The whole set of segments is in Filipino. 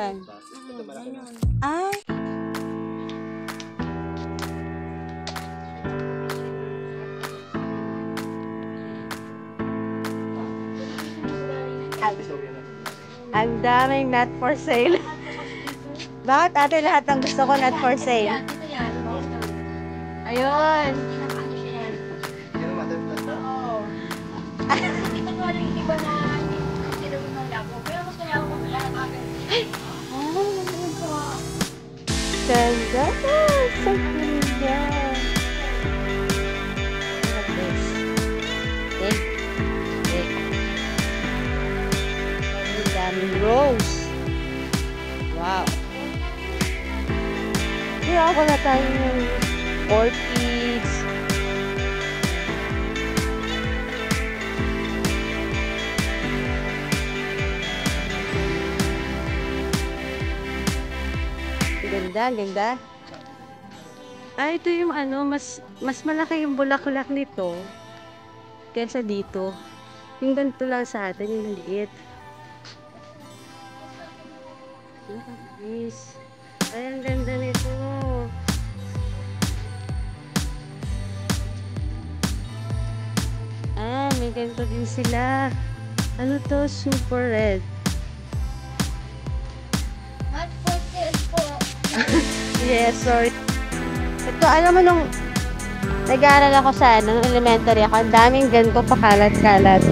Saan? Ay! Ang daming not for sale. Bakit ate lahat ng gusto ko not for sale? Ayun. Ganda. So ganda. Look at this. Ang daming rose. Wow. Kaya ako na tayo ng orchids. Ganda, ganda. Ah, ito yung ano, mas malaki yung bulaklak nito kaysa dito. Yung ganito lang sa atin, yung liit. Nice. Ay, ang ganda nito. Ah, may ganito din sila. Ano to? Super red. Not for sale po. Yes, sorry. Ito, alam mo nung nag-aaral ako sa nung elementary ako, ang daming ganito pakalat-kalat.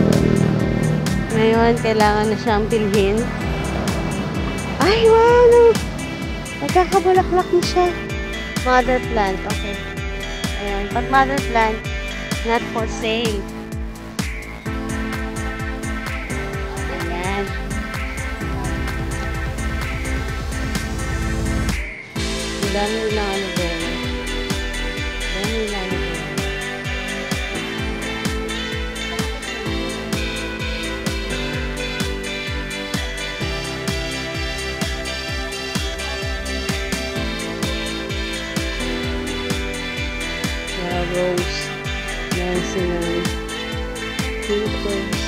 Ngayon, kailangan na siyang pilhin. Ay, wow! Nagkakabulaklak na siya. Mother plant, okay. Ayan, pag mother plant, not for sale. Ayan. Ang dami nilang ano doon. Ang dami nilang ano doon. Rose. Meron silang pink rose.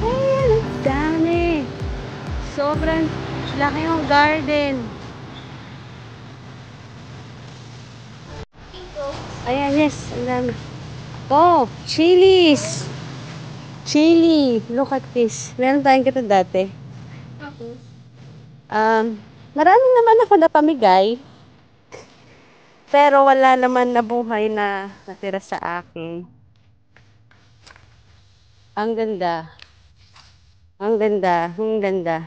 Ayan, ang dami. Sobrang laki yung garden. Ayan, yes. Ang dami. Oh, chilies. Chili. Look at this. Meron tayong kita dati. Marami naman ako napamigay. Pero wala naman nabuhay na natira sa akin. Ang ganda. Ang ganda. Ang ganda.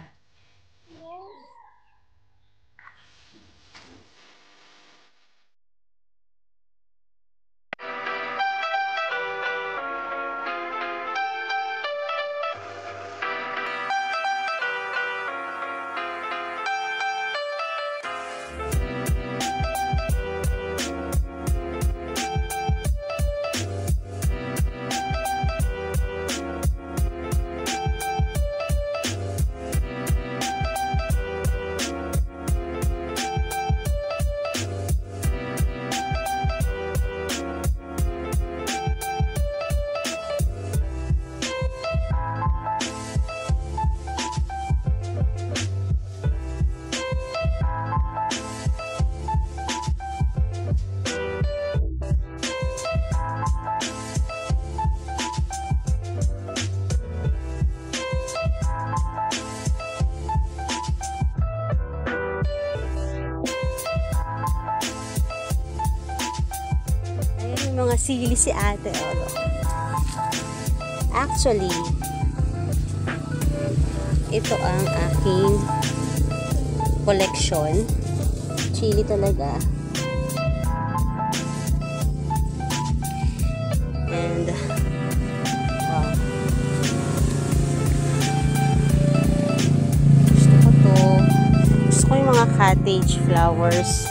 Mga sili si ate. Actually, ito ang aking collection. Chili talaga. And wow. Gusto ko to. Gusto ko yung mga cottage flowers.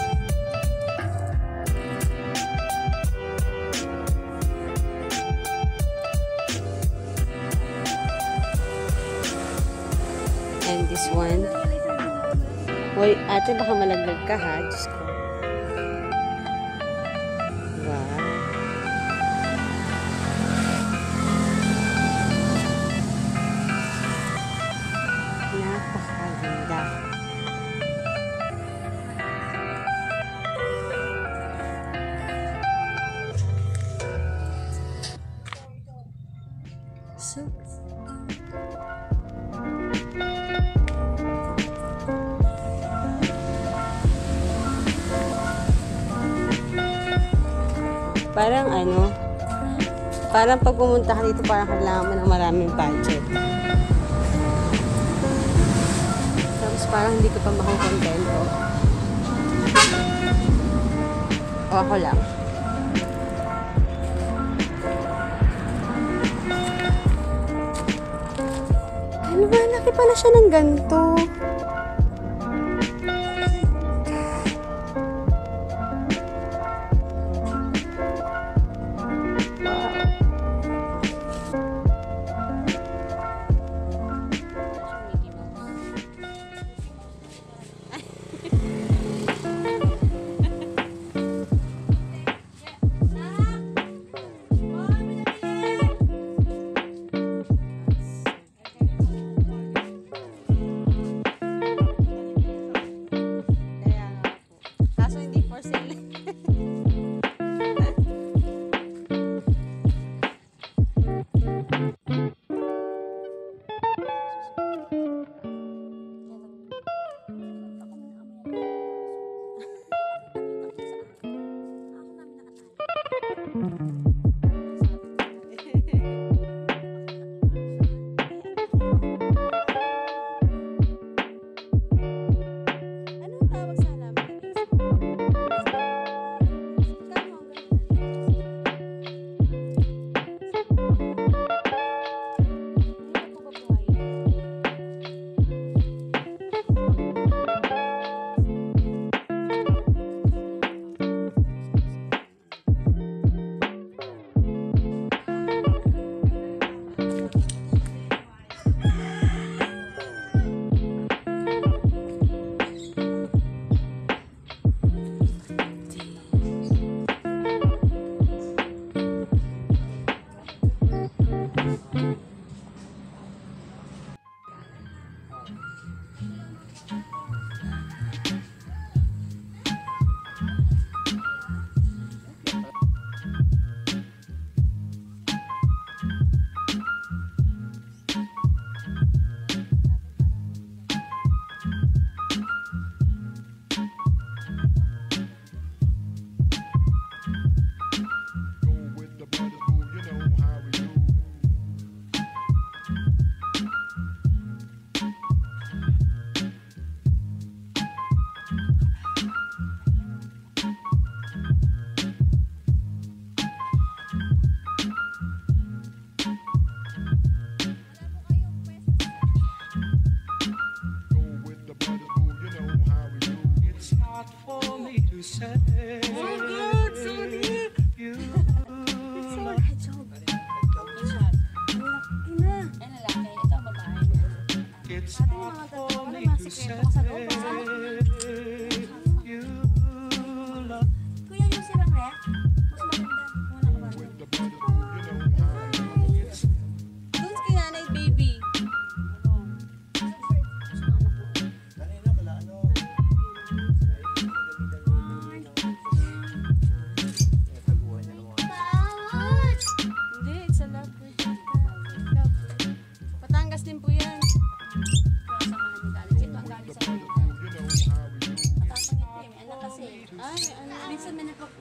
And this one. Hoy, ate, baka malaglag ka ha. Diyos ko. Wow. Napakaganda. So, parang ano, parang pag pumunta ka dito, parang kailangan mo ng maraming budget. Tapos parang hindi ka pa makukontento. O ako lang. Ano ba? Laki pala siya ng ganito.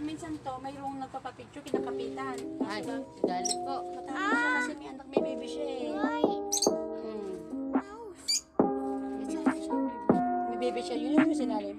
Minsan to, mayroong nagpapapicture, kinakapitan. Ay, galit po. Matapos siya kasi may anak, may baby siya eh. May baby siya, yun yung sinalim.